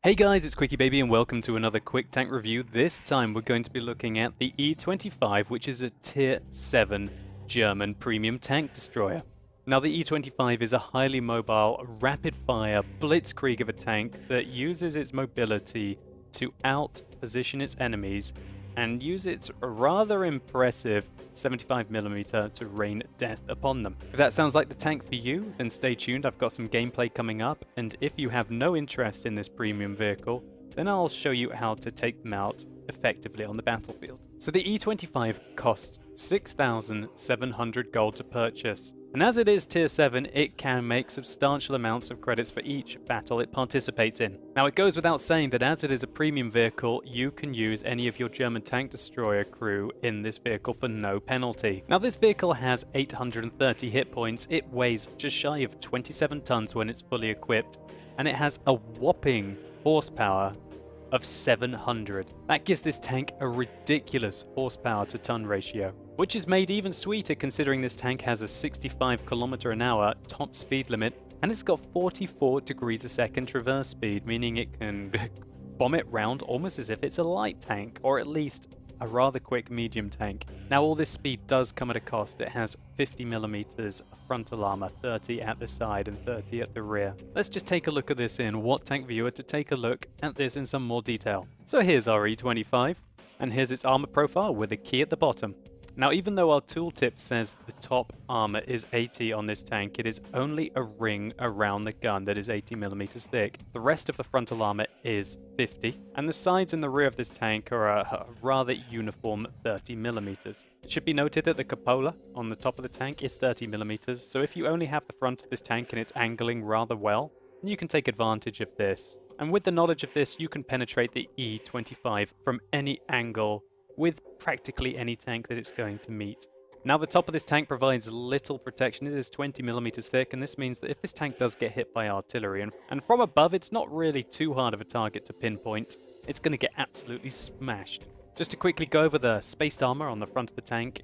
Hey guys, it's Quickie Baby and welcome to another quick tank review. This time we're going to be looking at the E25, which is a tier 7 German premium tank destroyer. Now the E25 is a highly mobile, rapid-fire blitzkrieg of a tank that uses its mobility to out-position its enemies and use its rather impressive 75mm to rain death upon them. If that sounds like the tank for you, then stay tuned. I've got some gameplay coming up, and if you have no interest in this premium vehicle, then I'll show you how to take them out effectively on the battlefield. So the E25 costs 6,700 gold to purchase, and as it is tier 7, it can make substantial amounts of credits for each battle it participates in. Now it goes without saying that as it is a premium vehicle, you can use any of your German tank destroyer crew in this vehicle for no penalty. Now this vehicle has 830 hit points, it weighs just shy of 27 tons when it's fully equipped, and it has a whopping horsepower of 700. That gives this tank a ridiculous horsepower to ton ratio, which is made even sweeter considering this tank has a 65 km/h top speed limit, and it's got 44 degrees a second traverse speed, meaning it can bomb it round almost as if it's a light tank, or at least a rather quick medium tank. Now all this speed does come at a cost. It has 50mm frontal armor, 30 at the side and 30 at the rear. Let's just take a look at this in WOT Tank Viewer to take a look at this in some more detail. So here's our E25, and here's its armor profile with a key at the bottom. Now even though our tooltip says the top armor is 80 on this tank, it is only a ring around the gun that is 80mm thick. The rest of the frontal armor is 50, and the sides and the rear of this tank are a rather uniform 30mm. It should be noted that the cupola on the top of the tank is 30mm, so if you only have the front of this tank and it's angling rather well, then you can take advantage of this. And with the knowledge of this, you can penetrate the E25 from any angle with practically any tank that it's going to meet. Now the top of this tank provides little protection. It is 20mm thick, and this means that if this tank does get hit by artillery and from above, it's not really too hard of a target to pinpoint. It's going to get absolutely smashed. Just to quickly go over the spaced armor on the front of the tank,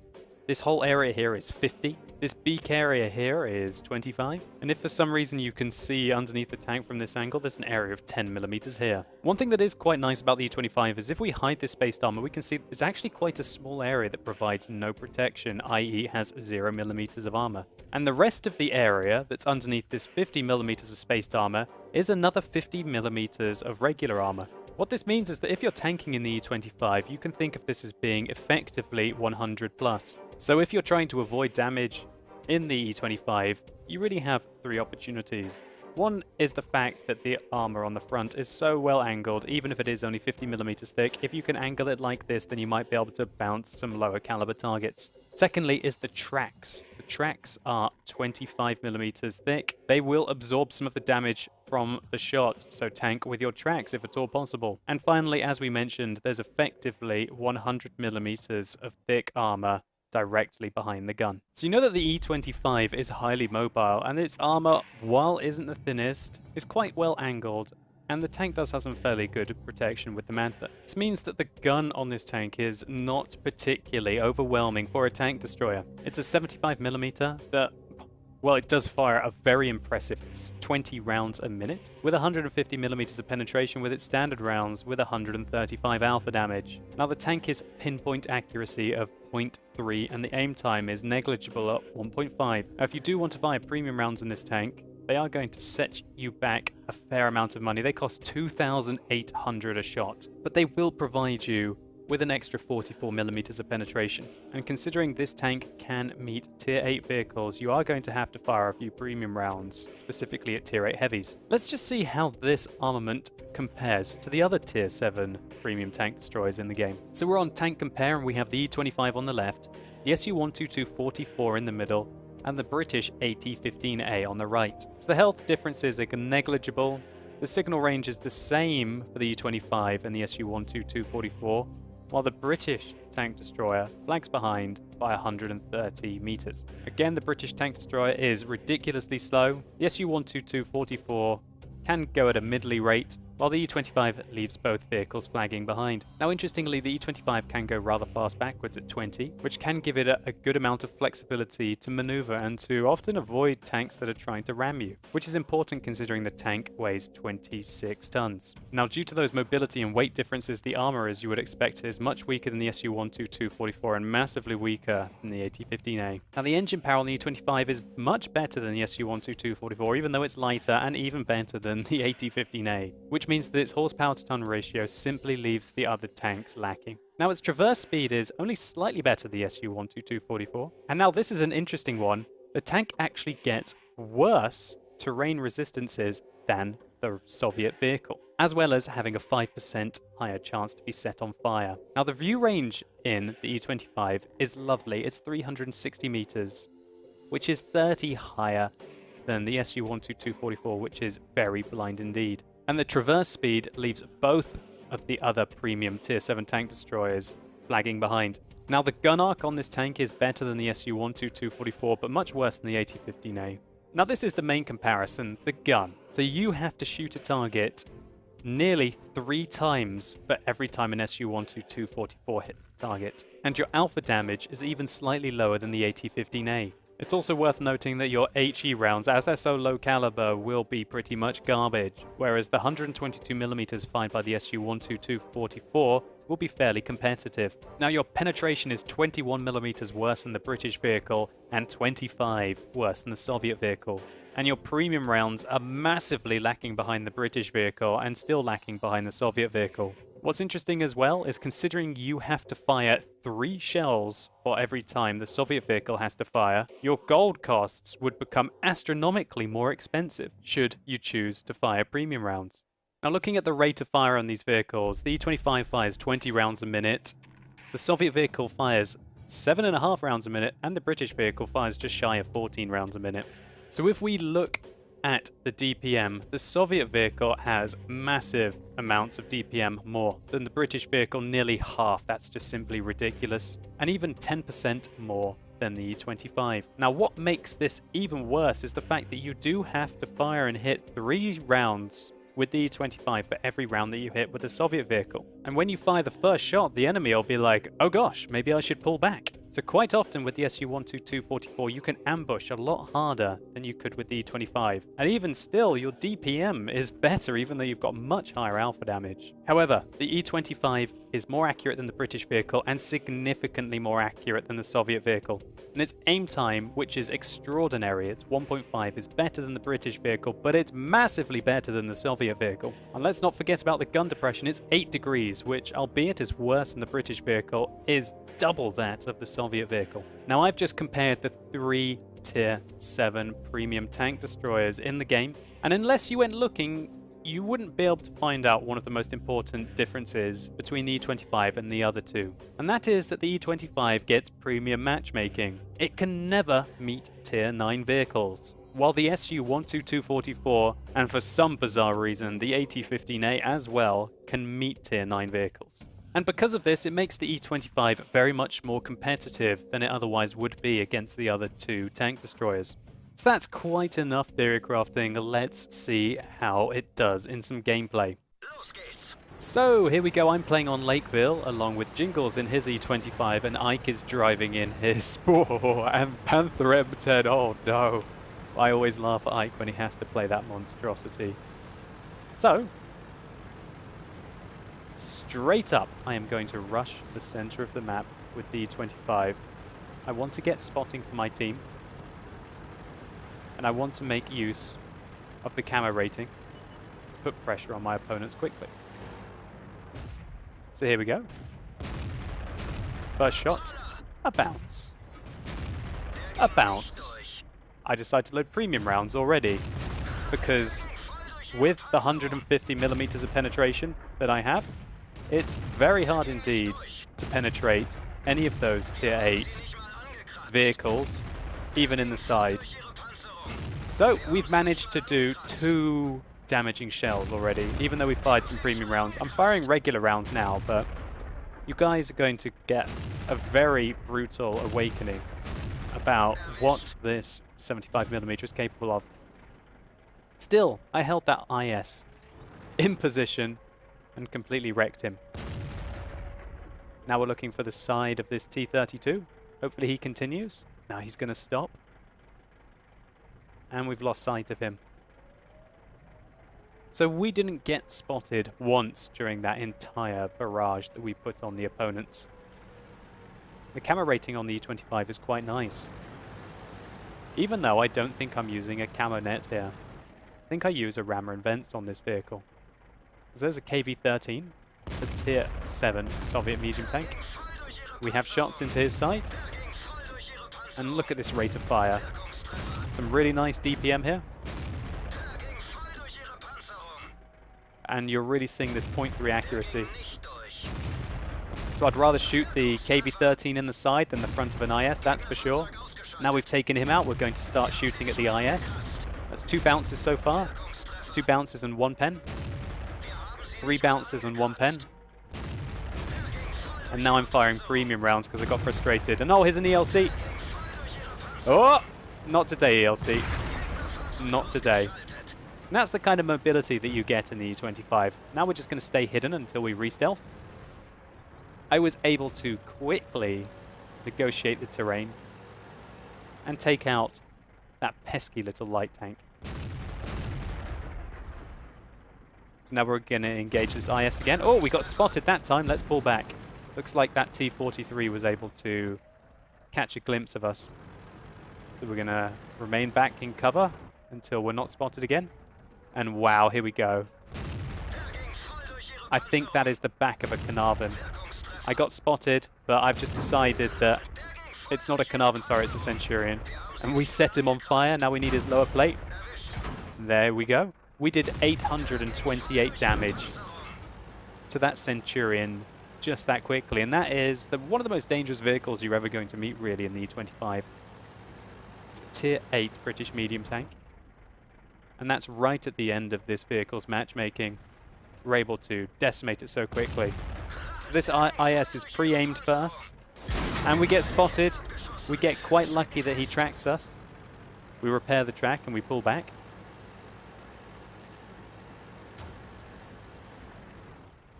this whole area here is 50. This beak area here is 25. And if for some reason you can see underneath the tank from this angle, there's an area of 10mm here. One thing that is quite nice about the E25 is if we hide this spaced armor, we can see it's actually quite a small area that provides no protection, i.e. has 0mm of armor. And the rest of the area that's underneath this 50mm of spaced armor is another 50mm of regular armor. What this means is that if you're tanking in the E25, you can think of this as being effectively 100 plus. So if you're trying to avoid damage in the E25, you really have three opportunities. One is the fact that the armor on the front is so well angled, even if it is only 50mm thick. If you can angle it like this, then you might be able to bounce some lower caliber targets. Secondly is the tracks. The tracks are 25mm thick. They will absorb some of the damage from the shot, so tank with your tracks if at all possible. And finally, as we mentioned, there's effectively 100mm of thick armor directly behind the gun. So you know that the E25 is highly mobile, and its armor, while isn't the thinnest, is quite well angled, and the tank does have some fairly good protection with the Mantha. This means that the gun on this tank is not particularly overwhelming for a tank destroyer. It's a 75mm that, well, it does fire a very impressive 20 rounds a minute, with 150mm of penetration with its standard rounds with 135 alpha damage. Now the tank is pinpoint accuracy of 0.3 and the aim time is negligible at 1.5. Now if you do want to fire premium rounds in this tank, they are going to set you back a fair amount of money. They cost 2,800 a shot, but they will provide you with an extra 44mm of penetration. And considering this tank can meet tier 8 vehicles, you are going to have to fire a few premium rounds, specifically at tier 8 heavies. Let's just see how this armament compares to the other tier 7 premium tank destroyers in the game. So we're on Tank Compare, and we have the E25 on the left, the SU-122-44 in the middle, and the British AT-15A on the right. So the health differences are negligible. The signal range is the same for the E25 and the SU-122-44, while the British tank destroyer flags behind by 130 meters. Again, the British tank destroyer is ridiculously slow. The SU-122-44 can go at a middly rate, while the E25 leaves both vehicles flagging behind. Now interestingly, the E25 can go rather fast backwards at 20, which can give it a good amount of flexibility to maneuver and to often avoid tanks that are trying to ram you, which is important considering the tank weighs 26 tons. Now due to those mobility and weight differences, the armor, as you would expect, is much weaker than the SU-122-44 and massively weaker than the AT-15A. Now the engine power on the E25 is much better than the SU-122-44, even though it's lighter, and even better than the AT-15A, which means that its horsepower to ton ratio simply leaves the other tanks lacking. Now its traverse speed is only slightly better than the SU-122-44, and now this is an interesting one. The tank actually gets worse terrain resistances than the Soviet vehicle, as well as having a 5% higher chance to be set on fire. Now the view range in the E25 is lovely. It's 360 meters, which is 30 higher than the SU-122-44, which is very blind indeed. And the traverse speed leaves both of the other premium Tier 7 tank destroyers flagging behind. Now the gun arc on this tank is better than the SU-122-44, but much worse than the AT-15A. Now this is the main comparison, the gun. So you have to shoot a target nearly 3 times for every time an SU-122-44 hits the target. And your alpha damage is even slightly lower than the AT-15A. It's also worth noting that your HE rounds, as they're so low caliber, will be pretty much garbage, whereas the 122mm fired by the SU-122-44 will be fairly competitive. Now your penetration is 21mm worse than the British vehicle and 25 worse than the Soviet vehicle. And your premium rounds are massively lacking behind the British vehicle and still lacking behind the Soviet vehicle. What's interesting as well is considering you have to fire 3 shells for every time the Soviet vehicle has to fire, your gold costs would become astronomically more expensive should you choose to fire premium rounds. Now looking at the rate of fire on these vehicles, the E25 fires 20 rounds a minute, the Soviet vehicle fires 7.5 rounds a minute, and the British vehicle fires just shy of 14 rounds a minute. So if we look at the DPM, the Soviet vehicle has massive amounts of DPM more than the British vehicle, nearly half. That's just simply ridiculous. And even 10% more than the E25. Now what makes this even worse is the fact that you do have to fire and hit 3 rounds with the E25 for every round that you hit with the Soviet vehicle. And when you fire the first shot, the enemy will be like, oh gosh, maybe I should pull back. So quite often with the SU-122-44, you can ambush a lot harder than you could with the E25. And even still, your DPM is better, even though you've got much higher alpha damage. However, the E25 is more accurate than the British vehicle and significantly more accurate than the Soviet vehicle. And its aim time, which is extraordinary, it's 1.5, is better than the British vehicle, but it's massively better than the Soviet vehicle. And let's not forget about the gun depression. It's 8 degrees, which, albeit is worse than the British vehicle, is double that of the Soviet vehicle. Now I've just compared the 3 Tier 7 premium tank destroyers in the game, and unless you went looking, you wouldn't be able to find out one of the most important differences between the E25 and the other two. And that is that the E25 gets premium matchmaking. It can never meet Tier 9 vehicles, while the SU-122-44, and for some bizarre reason the AT-15A as well, can meet Tier 9 vehicles. And because of this, it makes the E25 very much more competitive than it otherwise would be against the other 2 tank destroyers. So that's quite enough theory crafting. Let's see how it does in some gameplay. So here we go. I'm playing on Lakeville along with Jingles in his E25 and Ike is driving in his and Panther M10. Oh no. I always laugh at Ike when he has to play that monstrosity. So, straight up, I am going to rush the center of the map with the E25. I want to get spotting for my team. And I want to make use of the camo rating to put pressure on my opponents quickly. So here we go. First shot, a bounce. A bounce. I decided to load premium rounds already because with the 150mm of penetration that I have, it's very hard indeed to penetrate any of those Tier 8 vehicles, even in the side. So we've managed to do 2 damaging shells already, even though we fired some premium rounds. I'm firing regular rounds now, but you guys are going to get a very brutal awakening about what this 75mm is capable of. Still, I held that IS in position and completely wrecked him. Now we're looking for the side of this T-32. Hopefully he continues. Now he's going to stop. And we've lost sight of him. So we didn't get spotted once during that entire barrage that we put on the opponents. The camera rating on the E25 is quite nice. Even though I don't think I'm using a camo net here. I think I use a rammer and vents on this vehicle. So there's a KV-13. It's a tier 7 Soviet medium tank. We have shots into his side. And look at this rate of fire. Some really nice DPM here. And you're really seeing this .3 accuracy. So I'd rather shoot the KV-13 in the side than the front of an IS, that's for sure. Now we've taken him out, we're going to start shooting at the IS. That's 2 bounces so far. 2 bounces and 1 pen. 3 bounces and 1 pen. And now I'm firing premium rounds because I got frustrated. And oh, here's an ELC. Oh! Not today, ELC. Not today. And that's the kind of mobility that you get in the E25. Now we're just going to stay hidden until we re-stealth. I was able to quickly negotiate the terrain and take out that pesky little light tank. So now we're going to engage this IS again. Oh, we got spotted that time. Let's pull back. Looks like that T-43 was able to catch a glimpse of us. So we're going to remain back in cover until we're not spotted again. And wow, here we go. I think that is the back of a Carnarvon. I got spotted, but I've just decided that it's not a Carnarvon, sorry, it's a Centurion. And we set him on fire, now we need his lower plate. There we go. We did 828 damage to that Centurion just that quickly. And that is one of the most dangerous vehicles you're ever going to meet, really, in the E25. It's a tier 8 British medium tank. And that's right at the end of this vehicle's matchmaking. We're able to decimate it so quickly. So this IS is pre-aimed for us. And we get spotted. We get quite lucky that he tracks us. We repair the track and we pull back.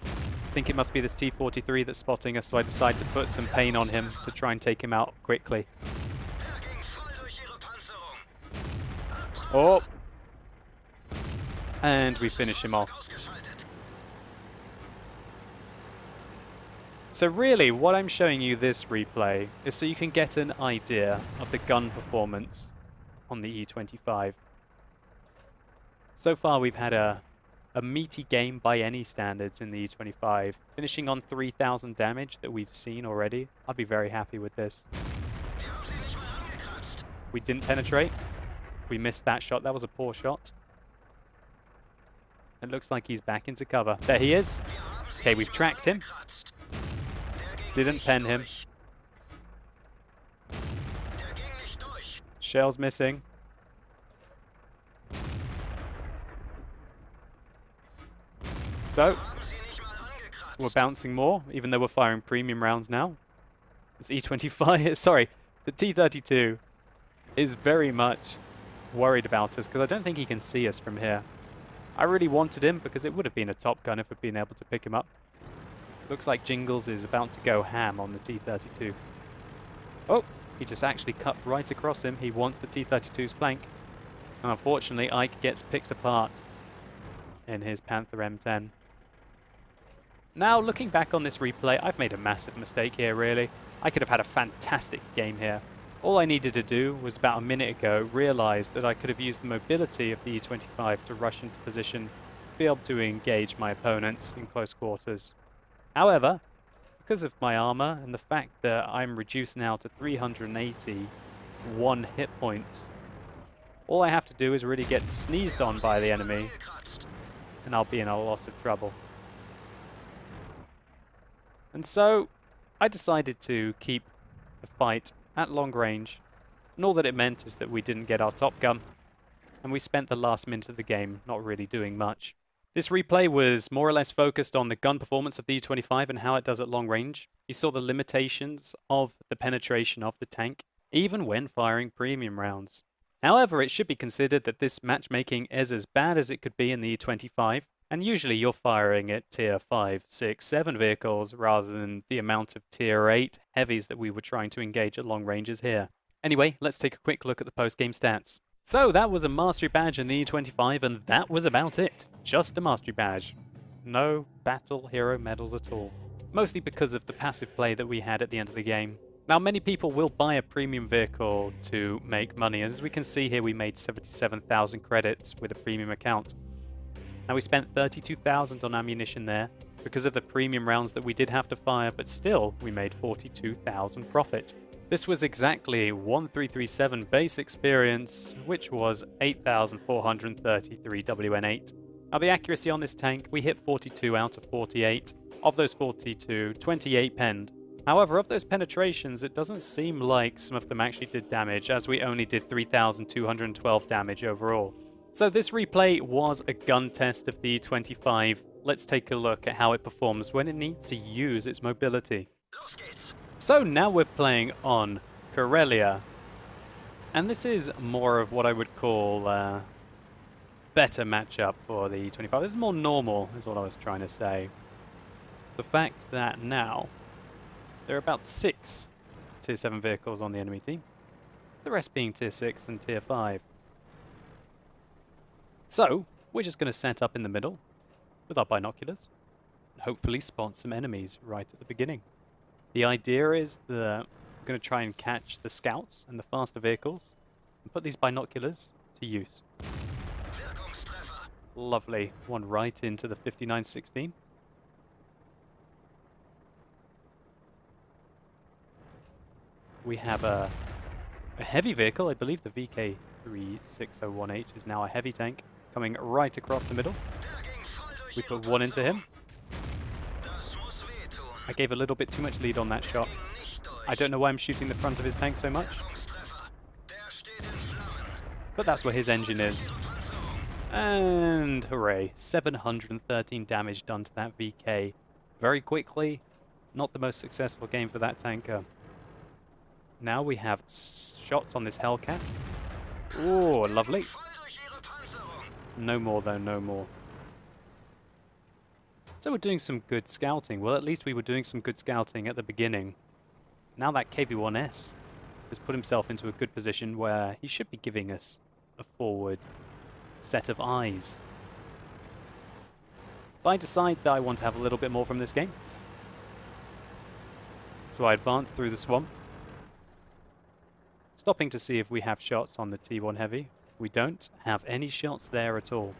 I think it must be this T-43 that's spotting us, so I decide to put some pain on him to try and take him out quickly. Oh! And we finish him off. So really, what I'm showing you this replay is so you can get an idea of the gun performance on the E25. So far we've had a meaty game by any standards in the E25, finishing on 3,000 damage that we've seen already. I'd be very happy with this. We didn't penetrate. We missed that shot. That was a poor shot. It looks like he's back into cover. There he is. Okay, we've tracked him. Didn't pen him. Shell's missing. So, we're bouncing more, even though we're firing premium rounds now. This E25, sorry, the T-32 is very much worried about us because I don't think he can see us from here. I really wanted him because it would have been a top gun if we'd been able to pick him up. Looks like Jingles is about to go ham on the T-32. Oh, he just actually cut right across him. He wants the T-32's flank. And unfortunately, Ike gets picked apart in his Panther M10. Now, looking back on this replay, I've made a massive mistake here, really. I could have had a fantastic game here. All I needed to do was about a minute ago realize that I could have used the mobility of the E25 to rush into position to be able to engage my opponents in close quarters. However, because of my armor and the fact that I'm reduced now to 381 hit points, all I have to do is really get sneezed on by the enemy and I'll be in a lot of trouble. And so I decided to keep the fight at long range, and all that it meant is that we didn't get our top gun and we spent the last minute of the game not really doing much. This replay was more or less focused on the gun performance of the E25 and how it does at long range. You saw the limitations of the penetration of the tank, even when firing premium rounds. However, it should be considered that this matchmaking is as bad as it could be in the E25. And usually you're firing at tier 5, 6, 7 vehicles rather than the amount of tier 8 heavies that we were trying to engage at long ranges here. Anyway, let's take a quick look at the post-game stats. So that was a mastery badge in the E25, and that was about it. Just a mastery badge. No battle hero medals at all. Mostly because of the passive play that we had at the end of the game. Now, many people will buy a premium vehicle to make money. As we can see here, we made 77,000 credits with a premium account. Now, we spent 32,000 on ammunition there because of the premium rounds that we did have to fire, but still, we made 42,000 profit. This was exactly 1337 base experience, which was 8,433 WN8. Now, the accuracy on this tank, we hit 42 out of 48. Of those 42, 28 penned. However, of those penetrations, it doesn't seem like some of them actually did damage, as we only did 3,212 damage overall. So this replay was a gun test of the E25. Let's take a look at how it performs when it needs to use its mobility. So now we're playing on Karelia. And this is more of what I would call better matchup for the E25. This is more normal, is what I was trying to say. The fact that now there are about 6 tier 7 vehicles on the enemy team, the rest being tier 6 and tier 5. So we're just going to set up in the middle with our binoculars and hopefully spot some enemies right at the beginning. The idea is that we're going to try and catch the scouts and the faster vehicles and put these binoculars to use. Lovely. One right into the 5916. We have a heavy vehicle. I believe the VK3601H is now a heavy tank coming right across the middle. We put one into him. I gave a little bit too much lead on that shot. I don't know why I'm shooting the front of his tank so much. But that's where his engine is. And hooray, 713 damage done to that VK very quickly. Not the most successful game for that tanker. Now we have shots on this Hellcat. Oh, lovely. No more though, no more. So we're doing some good scouting. Well, at least we were doing some good scouting at the beginning. Now that KV-1S has put himself into a good position where he should be giving us a forward set of eyes. But I decide that I want to have a little bit more from this game. So I advance through the swamp, stopping to see if we have shots on the T1 Heavy. We don't have any shots there at all.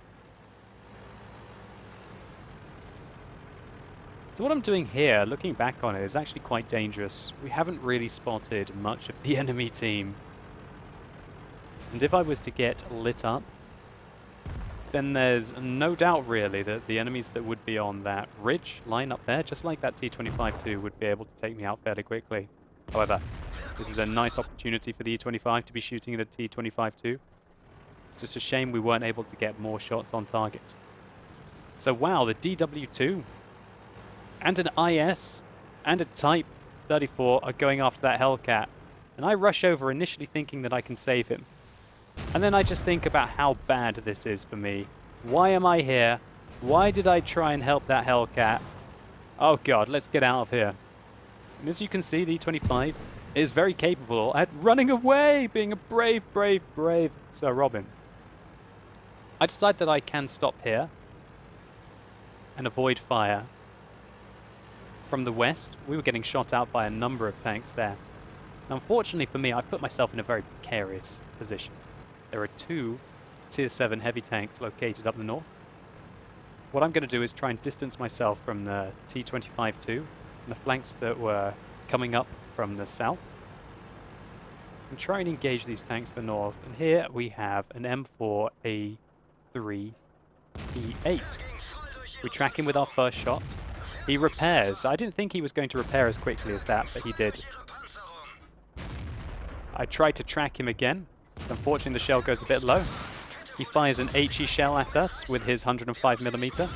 So what I'm doing here, looking back on it, is actually quite dangerous. We haven't really spotted much of the enemy team. And if I was to get lit up, then there's no doubt really that the enemies that would be on that ridge line up there, just like that T25-2, would be able to take me out fairly quickly. However, this is a nice opportunity for the E25 to be shooting at a T25-2. It's just a shame we weren't able to get more shots on target. So wow, the DW2 and an IS and a Type 34 are going after that Hellcat. And I rush over initially thinking that I can save him. And then I just think about how bad this is for me. Why am I here? Why did I try and help that Hellcat? Oh god, let's get out of here. And as you can see, the E25 is very capable at running away, being a brave, brave, brave Sir Robin. I decide that I can stop here and avoid fire. From the west, we were getting shot out by a number of tanks there. Now, unfortunately for me, I've put myself in a very precarious position. There are 2 tier 7 heavy tanks located up the north. What I'm going to do is try and distance myself from the T25-2 and the flanks that were coming up from the south, and try and engage these tanks to the north. And here we have an M4A3E8. We track him with our first shot. He repairs. I didn't think he was going to repair as quickly as that, but he did. I tried to track him again. Unfortunately, the shell goes a bit low. He fires an HE shell at us with his 105mm.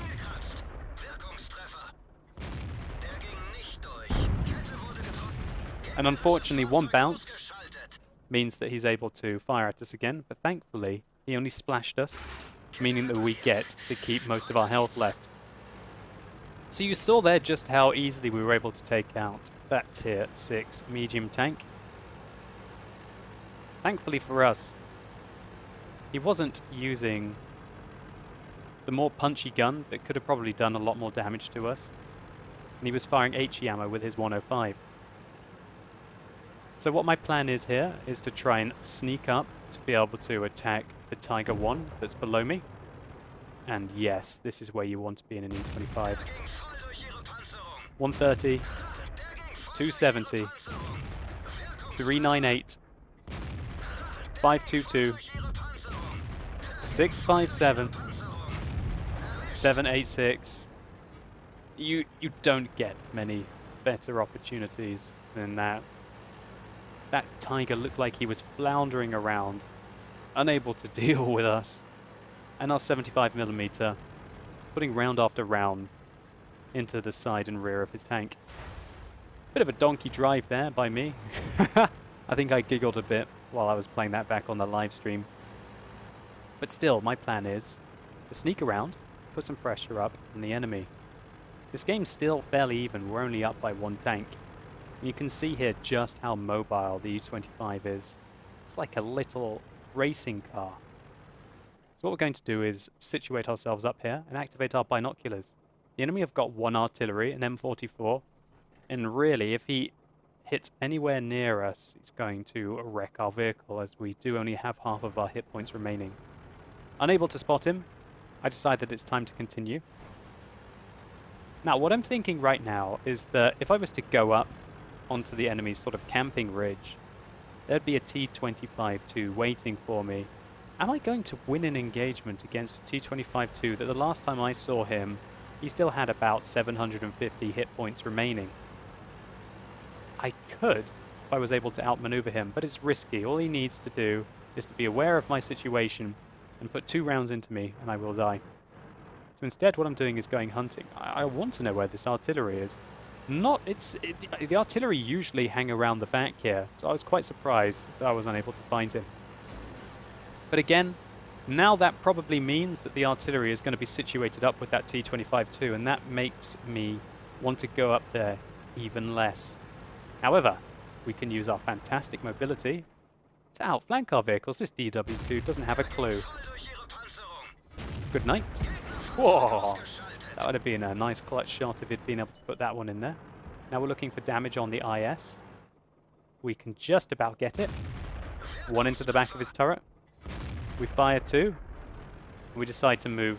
And unfortunately, one bounce means that he's able to fire at us again, but thankfully, he only splashed us meaning that we get to keep most of our health left. So you saw there just how easily we were able to take out that tier 6 medium tank. Thankfully for us, he wasn't using the more punchy gun that could have probably done a lot more damage to us. And he was firing HE ammo with his 105. So what my plan is here is to try and sneak up to be able to attack the Tiger 1 that's below me. And yes, this is where you want to be in an E25. 130, 270, 398, 522, 657, 786. You don't get many better opportunities than that. That Tiger looked like he was floundering around, unable to deal with us. And our 75mm putting round after round into the side and rear of his tank. Bit of a donkey drive there by me. I think I giggled a bit while I was playing that back on the live stream. But still, my plan is to sneak around, put some pressure up on the enemy. This game's still fairly even, we're only up by one tank. And you can see here just how mobile the E25 is. It's like a little racing car. So what we're going to do is situate ourselves up here and activate our binoculars. The enemy have got one artillery, an M44, and really if he hits anywhere near us, he's going to wreck our vehicle as we do only have half of our hit points remaining. Unable to spot him, I decide that it's time to continue. Now what I'm thinking right now is that if I was to go up onto the enemy's sort of camping ridge, there'd be a T-25-2 waiting for me. Am I going to win an engagement against a T-25-2 that the last time I saw him, he still had about 750 hit points remaining? I could, if I was able to outmaneuver him, but it's risky. All he needs to do is to be aware of my situation and put 2 rounds into me, and I will die. So instead, what I'm doing is going hunting. I want to know where this artillery is. The artillery usually hang around the back here, so I was quite surprised that I was unable to find him. But again, now that probably means that the artillery is going to be situated up with that T-25-2, and that makes me want to go up there even less. However, we can use our fantastic mobility to outflank our vehicles. This DW2 doesn't have a clue. Good night. Whoa! That would have been a nice clutch shot if he'd been able to put that one in there. Now we're looking for damage on the IS. We can just about get it. One into the back of his turret. We fire 2. And we decide to move.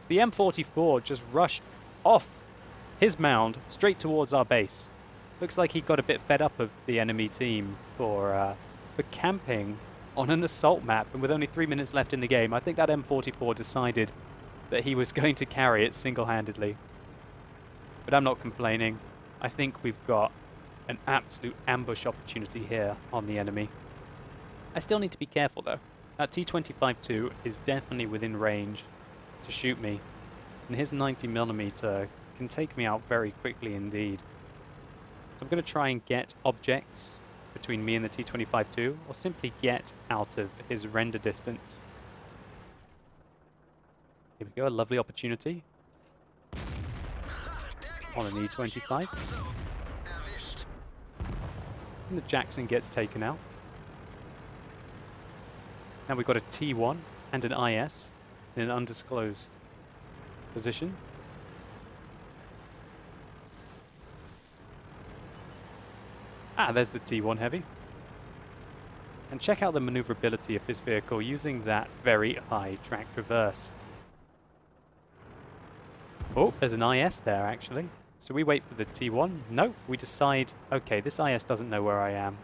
So the M44 just rushed off his mound straight towards our base. Looks like he got a bit fed up of the enemy team for camping on an assault map. And with only 3 minutes left in the game, I think that M44 decided that he was going to carry it single-handedly. But I'm not complaining. I think we've got an absolute ambush opportunity here on the enemy. I still need to be careful though. That T-25-2 is definitely within range to shoot me, and his 90mm can take me out very quickly indeed. So I'm going to try and get objects between me and the T-25-2, or simply get out of his render distance. Here we go, a lovely opportunity on an E25. And the Jackson gets taken out. Now we've got a T1 and an IS in an undisclosed position. Ah, there's the T1 Heavy. And check out the maneuverability of this vehicle using that very high track traverse. Oh, there's an IS there actually. So we wait for the T1. No, we decide, okay, this IS doesn't know where I am.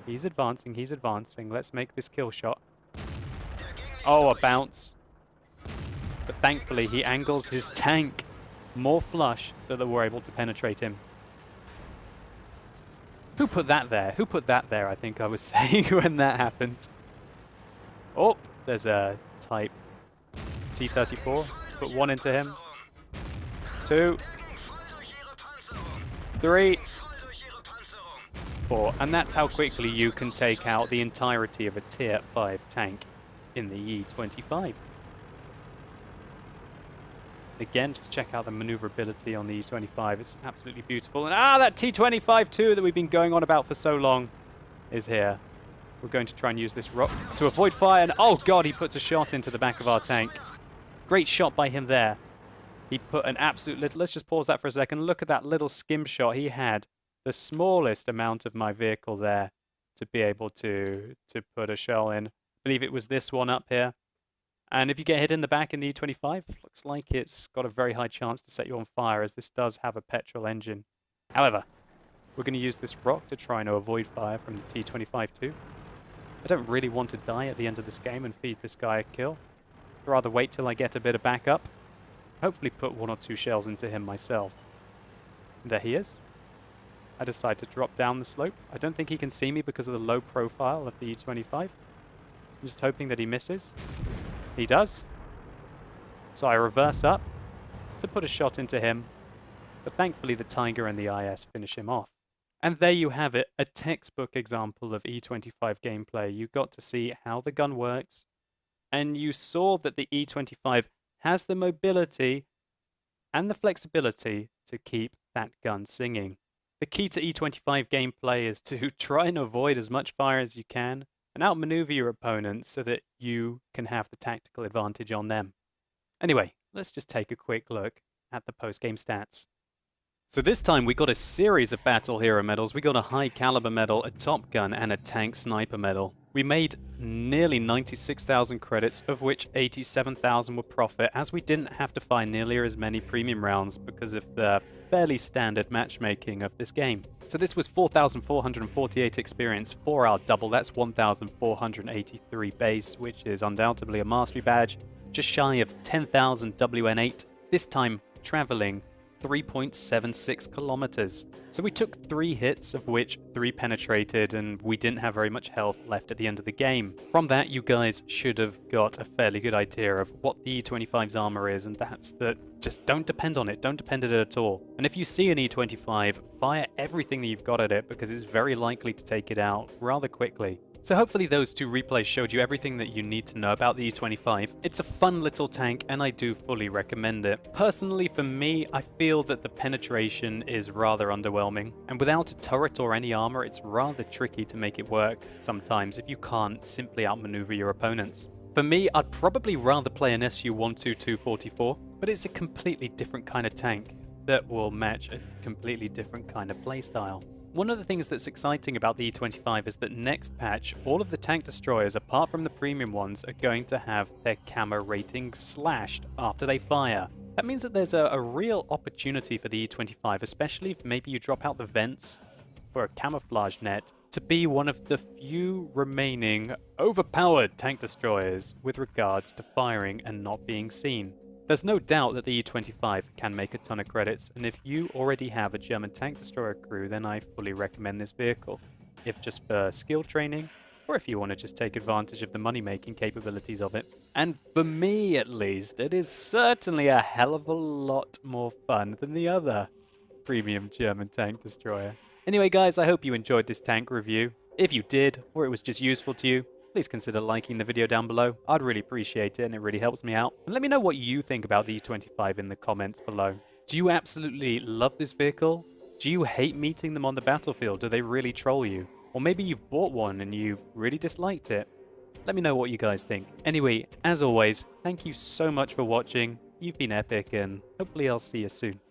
He's advancing, he's advancing. Let's make this kill shot. Oh, a bounce. But thankfully he angles his tank more flush so that we're able to penetrate him. Who put that there? Who put that there, I think I was saying when that happened. Oh, there's a Type T-34. Put 1 into him. 2. 3. 4. And that's how quickly you can take out the entirety of a Tier 5 tank in the E25. Again, just check out the maneuverability on the E25. It's absolutely beautiful. And that T25 too that we've been going on about for so long is here. We're going to try and use this rock to avoid fire. And oh god, he puts a shot into the back of our tank. Great shot by him there. He put an absolute little... Let's just pause that for a second. Look at that little skim shot. He had the smallest amount of my vehicle there to be able to put a shell in. I believe it was this one up here. And if you get hit in the back in the E25, looks like it's got a very high chance to set you on fire, as this does have a petrol engine. However, we're going to use this rock to try and avoid fire from the T25 too. I don't really want to die at the end of this game and feed this guy a kill. I'd rather wait till I get a bit of backup. Hopefully put 1 or 2 shells into him myself. And there he is. I decide to drop down the slope. I don't think he can see me because of the low profile of the E25. I'm just hoping that he misses. He does. So I reverse up to put a shot into him. But thankfully the Tiger and the IS finish him off. And there you have it, a textbook example of E25 gameplay. You got to see how the gun works. And you saw that the E25 has the mobility and the flexibility to keep that gun singing. The key to E25 gameplay is to try and avoid as much fire as you can and outmaneuver your opponents so that you can have the tactical advantage on them. Anyway, let's just take a quick look at the post-game stats. So this time we got a series of battle hero medals. We got a high caliber medal, a top gun, and a tank sniper medal. We made nearly 96,000 credits, of which 87,000 were profit, as we didn't have to find nearly as many premium rounds because of the fairly standard matchmaking of this game. So this was 4,448 experience, 4-hour double, that's 1,483 base, which is undoubtedly a mastery badge, just shy of 10,000 WN8, this time traveling 3.76 kilometers. So we took 3 hits, of which 3 penetrated, and we didn't have very much health left at the end of the game. From that, you guys should have got a fairly good idea of what the E25's armor is, and that's that just don't depend on it. Don't depend on it at all. And if you see an E25, fire everything that you've got at it, because it's very likely to take it out rather quickly. So hopefully those 2 replays showed you everything that you need to know about the E25. It's a fun little tank and I do fully recommend it. Personally for me, I feel that the penetration is rather underwhelming, and without a turret or any armor, it's rather tricky to make it work sometimes if you can't simply outmaneuver your opponents. For me, I'd probably rather play an SU-122-44, but it's a completely different kind of tank that will match a completely different kind of playstyle. One of the things that's exciting about the E25 is that next patch, all of the tank destroyers, apart from the premium ones, are going to have their camo ratings slashed after they fire. That means that there's a real opportunity for the E25, especially if maybe you drop out the vents for a camouflage net, to be one of the few remaining overpowered tank destroyers with regards to firing and not being seen. There's no doubt that the E25 can make a ton of credits, and if you already have a German tank destroyer crew, then I fully recommend this vehicle, if just for skill training, or if you want to just take advantage of the money-making capabilities of it. And for me, at least, it is certainly a hell of a lot more fun than the other premium German tank destroyer. Anyway, guys, I hope you enjoyed this tank review. If you did, or it was just useful to you, please consider liking the video down below. I'd really appreciate it and it really helps me out. And let me know what you think about the E25 in the comments below. Do you absolutely love this vehicle? Do you hate meeting them on the battlefield? Do they really troll you? Or maybe you've bought one and you've really disliked it. Let me know what you guys think. Anyway, as always, thank you so much for watching. You've been epic and hopefully I'll see you soon.